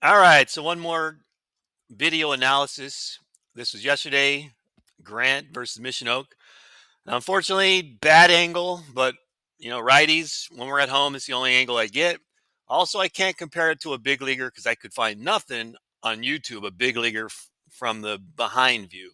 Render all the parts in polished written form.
All right, so one more video analysis. This was yesterday, Grant versus Mission Oak. Now, unfortunately, bad angle, but righties, when we're at home, it's the only angle I get. Also, I can't compare it to a big leaguer because I could find nothing on YouTube, a big leaguer from the behind view.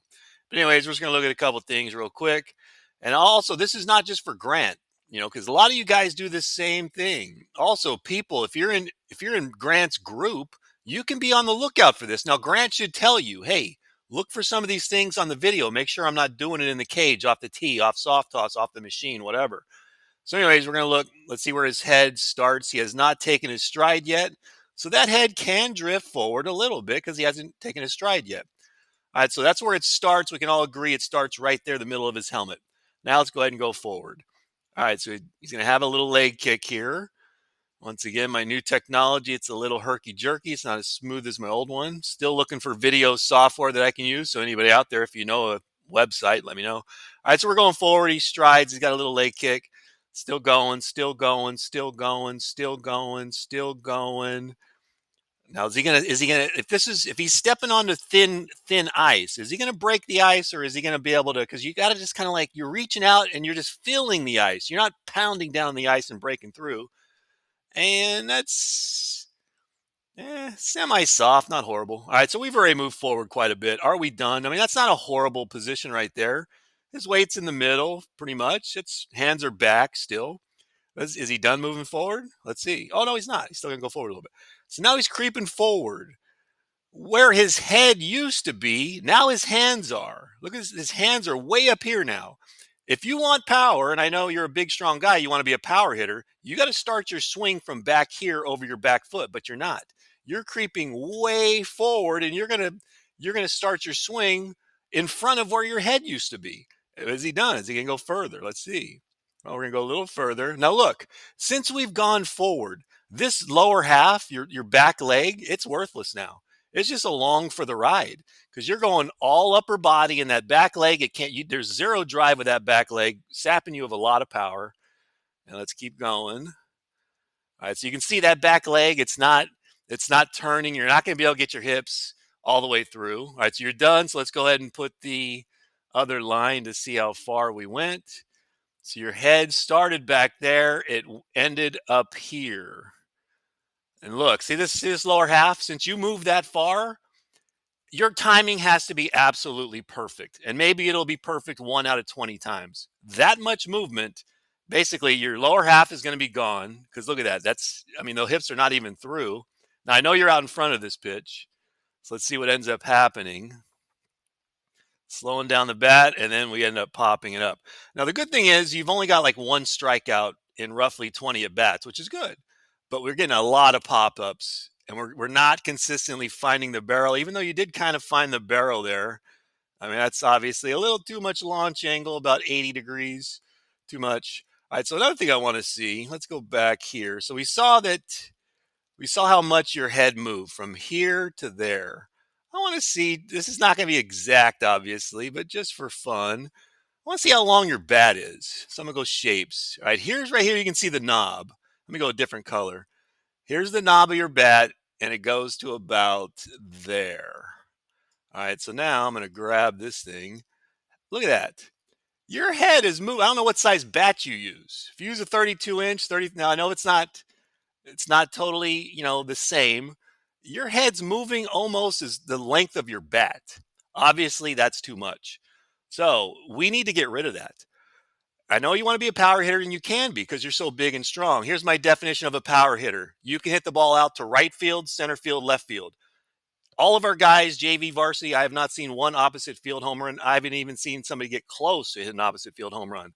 But anyways, we're just going to look at a couple things real quick. And also, this is not just for Grant, because a lot of you guys do the same thing. Also, people, if you're in Grant's group, you can be on the lookout for this. Now, Grant should tell you, hey, look for some of these things on the video. Make sure I'm not doing it in the cage, off the tee, off soft toss, off the machine, whatever. So anyways, we're going to look. Let's see where his head starts. He has not taken his stride yet. So that head can drift forward a little bit because he hasn't taken his stride yet. All right, so that's where it starts. We can all agree it starts right there, the middle of his helmet. Now let's go ahead and go forward. All right, so he's going to have a little leg kick here. Once again, my new technology, it's a little herky-jerky. It's not as smooth as my old one. Still looking for video software that I can use. So anybody out there, if you know a website, let me know. All right, so we're going forward. He strides. He's got a little leg kick. Still going, still going, still going, still going, still going. Now, is he gonna, if he's stepping onto thin ice, is he gonna break the ice, or is he gonna be able to, because you gotta just kind of like, you're reaching out and you're just feeling the ice. You're not pounding down the ice and breaking through. And that's semi-soft, not horrible. All right, so we've already moved forward quite a bit. Are we done? I mean, that's not a horrible position right there. His weight's in the middle, pretty much. Its hands are back still. Is he done moving forward? Let's see. Oh, no, he's not. He's still going to go forward a little bit. So now he's creeping forward. Where his head used to be, now his hands are. Look, his hands are way up here now. If you want power, and I know you're a big, strong guy, you want to be a power hitter, you got to start your swing from back here over your back foot, but you're not. You're creeping way forward, and you're gonna start your swing in front of where your head used to be. Is he done? Is he gonna go further? Let's see. Well, we're gonna go a little further. Now look, since we've gone forward, this lower half, your back leg, it's worthless now. It's just along for the ride because you're going all upper body in that back leg. There's zero drive with that back leg, sapping you of a lot of power. And let's keep going. All right, so you can see that back leg. It's not turning. You're not going to be able to get your hips all the way through. All right, so you're done. So let's go ahead and put the other line to see how far we went. So your head started back there. It ended up here. And look, see this lower half? Since you moved that far, your timing has to be absolutely perfect. And maybe it'll be perfect 1 out of 20 times. That much movement, basically your lower half is going to be gone. Because look at that. The hips are not even through. Now, I know you're out in front of this pitch. So let's see what ends up happening. Slowing down the bat, and then we end up popping it up. Now, the good thing is you've only got like one strikeout in roughly 20 at bats, which is good. But we're getting a lot of pop-ups, and we're not consistently finding the barrel, even though you did kind of find the barrel there. I mean, that's obviously a little too much launch angle, about 80 degrees, too much. All right, so another thing I want to see, let's go back here. So we saw how much your head moved from here to there. I want to see, this is not going to be exact, obviously, but just for fun, I want to see how long your bat is. So I'm going to go shapes. All right, right here, you can see the knob. Let me go a different color. Here's the knob of your bat, and it goes to about there. All right, so now I'm going to grab this thing. Look at that. Your head is moving. I don't know what size bat you use. If you use a 32-inch, now I know it's not totally, the same. Your head's moving almost as the length of your bat. Obviously, that's too much. So we need to get rid of that. I know you want to be a power hitter, and you can be because you're so big and strong. Here's my definition of a power hitter. You can hit the ball out to right field, center field, left field. All of our guys, JV varsity, I have not seen one opposite field home run. I haven't even seen somebody get close to hit an opposite field home run.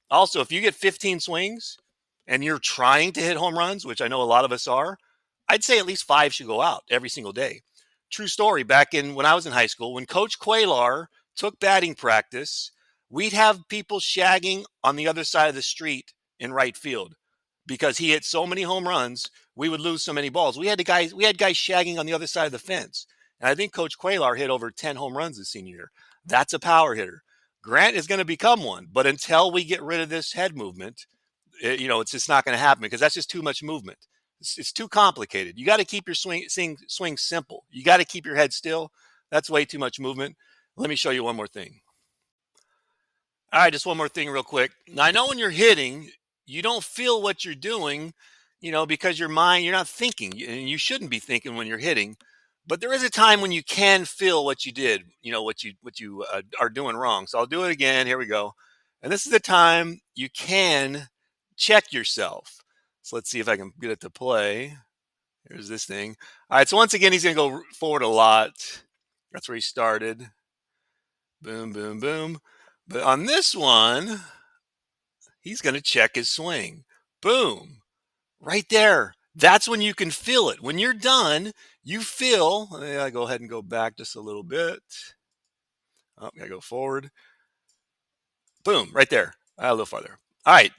Also, if you get 15 swings and you're trying to hit home runs, which I know a lot of us are, I'd say at least 5 should go out every single day. True story, back when I was in high school, when Coach Quaylar took batting practice, we'd have people shagging on the other side of the street in right field because he hit so many home runs, we would lose so many balls. We had guys shagging on the other side of the fence. And I think Coach Quaylar hit over 10 home runs this senior year. That's a power hitter. Grant is going to become one, but until we get rid of this head movement, it's just not going to happen because that's just too much movement. It's too complicated. You got to keep your swing simple. You got to keep your head still. That's way too much movement. Let me show you one more thing. All right, just one more thing real quick. Now I know when you're hitting, you don't feel what you're doing, because your mind, you're not thinking, and you shouldn't be thinking when you're hitting. But there is a time when you can feel what you did, what you are doing wrong. So I'll do it again. Here we go. And this is the time you can check yourself. So let's see if I can get it to play. Here's this thing. All right. So once again, he's going to go forward a lot. That's where he started. Boom, boom, boom. But on this one, he's going to check his swing. Boom. Right there. That's when you can feel it. When you're done, you feel. I go ahead and go back just a little bit. Oh, I go forward. Boom. Right there. A little farther. All right.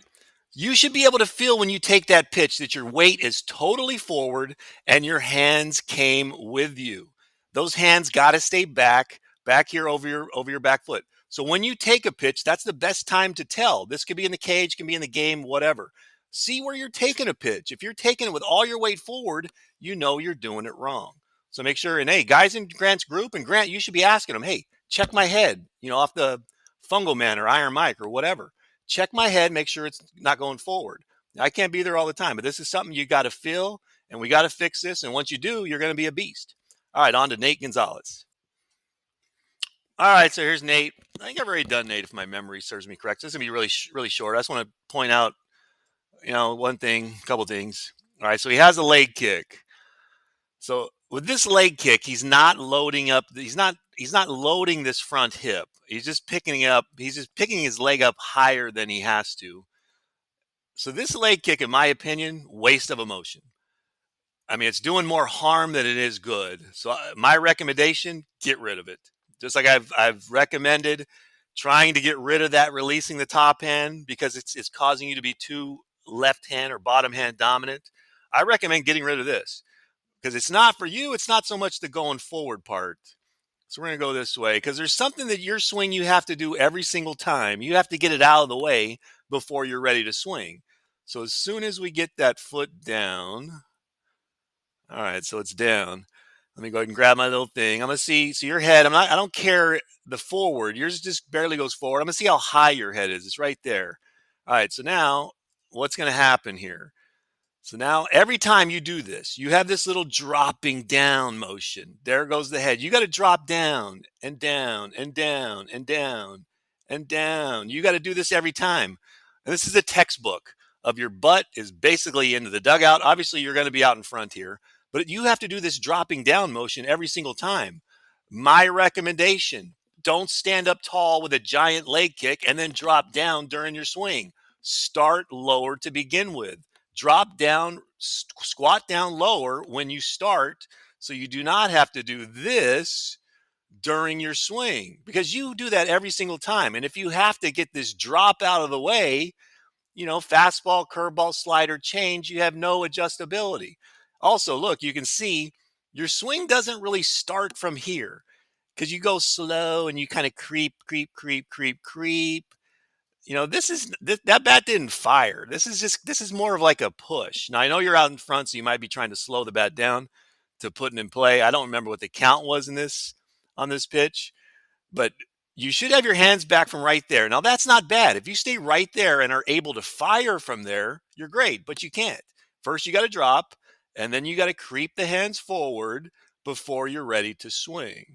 You should be able to feel when you take that pitch that your weight is totally forward and your hands came with you. Those hands got to stay back here over your back foot. So when you take a pitch, that's the best time to tell. This could be in the cage, can be in the game, whatever. See where you're taking a pitch. If you're taking it with all your weight forward, you know you're doing it wrong. So make sure, and hey, guys in Grant's group, and Grant, you should be asking them, hey, check my head, off the Fungo Man or Iron Mike or whatever. Check my head, make sure it's not going forward. I can't be there all the time, but this is something you got to feel, and we got to fix this. And once you do, you're going to be a beast. All right, on to Nate Gonzalez. All right, so here's Nate. I think I've already done Nate if my memory serves me correct. This is going to be really, really short. I just want to point out, one thing, a couple things. All right, so he has a leg kick. So with this leg kick, he's not loading up. He's not loading this front hip. He's just picking up. He's just picking his leg up higher than he has to. So this leg kick, in my opinion, waste of emotion. I mean, it's doing more harm than it is good. So my recommendation: get rid of it. Just like I've recommended, trying to get rid of that releasing the top hand because it's causing you to be too left hand or bottom hand dominant. I recommend getting rid of this because it's not for you. It's not so much the going forward part. So we're going to go this way because there's something that your swing you have to do every single time. You have to get it out of the way before you're ready to swing. So as soon as we get that foot down, all right, so it's down. Let me go ahead and grab my little thing. I'm going to see, so your head, I don't care the forward. Yours just barely goes forward. I'm going to see how high your head is. It's right there. All right, so now what's going to happen here? So now every time you do this, you have this little dropping down motion. There goes the head. You got to drop down and down and down and down and down. You got to do this every time. And this is a textbook of your butt is basically into the dugout. Obviously, you're going to be out in front here, but you have to do this dropping down motion every single time. My recommendation, don't stand up tall with a giant leg kick and then drop down during your swing. Start lower to begin with. Drop down, squat down lower when you start so you do not have to do this during your swing because you do that every single time. And if you have to get this drop out of the way, fastball, curveball, slider, change, you have no adjustability. Also, look, you can see your swing doesn't really start from here because you go slow and you kind of creep, creep, creep, creep, creep. That bat didn't fire. This is more of like a push. Now I know you're out in front, so you might be trying to slow the bat down to put it in play. I don't remember what the count was on this pitch, but you should have your hands back from right there. Now that's not bad. If you stay right there and are able to fire from there, you're great, but you can't. First you got to drop, and then you got to creep the hands forward before you're ready to swing.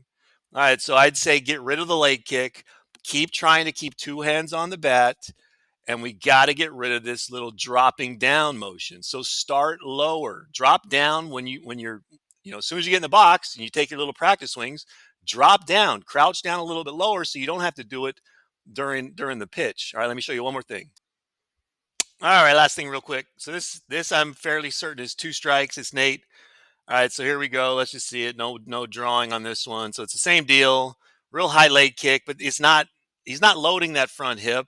All right, so I'd say get rid of the leg kick. Keep trying to keep two hands on the bat, and we got to get rid of this little dropping down motion. So start lower, drop down when you're as soon as you get in the box and you take your little practice swings, drop down, crouch down a little bit lower so you don't have to do it during the pitch. All right, let me show you one more thing. All right, last thing real quick. So this I'm fairly certain is 2 strikes. It's Nate. All right, so here we go. Let's just see it. No drawing on this one. So it's the same deal. Real high leg kick, but he's not loading that front hip.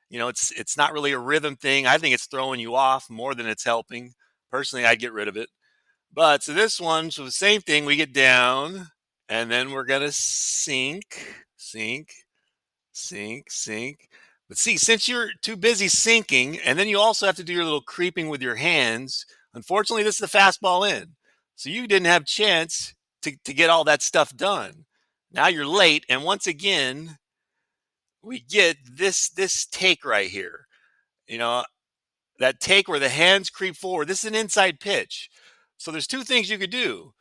It's not really a rhythm thing. I think it's throwing you off more than it's helping. Personally, I'd get rid of it. But so this one, so the same thing. We get down, and then we're gonna sink, sink, sink, sink. But see, since you're too busy sinking, and then you also have to do your little creeping with your hands, Unfortunately, this is the fastball in. So you didn't have a chance to get all that stuff done. Now you're late. And once again, we get this take right here. You know, that take where the hands creep forward. This is an inside pitch. So there's two things you could do.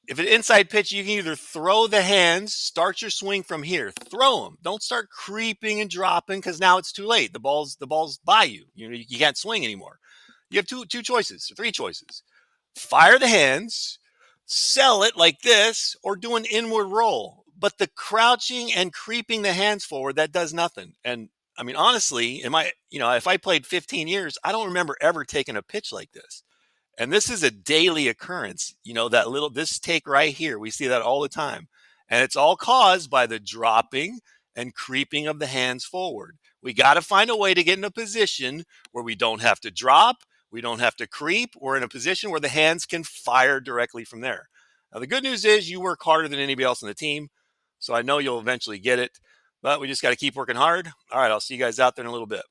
If an inside pitch, you can either throw the hands, start your swing from here, throw them. Don't start creeping and dropping because now it's too late. The ball's by you. You can't swing anymore. You have two choices, three choices. Fire the hands, sell it like this, or do an inward roll. But the crouching and creeping the hands forward, that does nothing. And I mean, honestly, if I played 15 years, I don't remember ever taking a pitch like this. And this is a daily occurrence. This take right here, we see that all the time. And it's all caused by the dropping and creeping of the hands forward. We got to find a way to get in a position where we don't have to drop, we don't have to creep. We're in a position where the hands can fire directly from there. Now, the good news is you work harder than anybody else on the team. So I know you'll eventually get it, but we just got to keep working hard. All right, I'll see you guys out there in a little bit.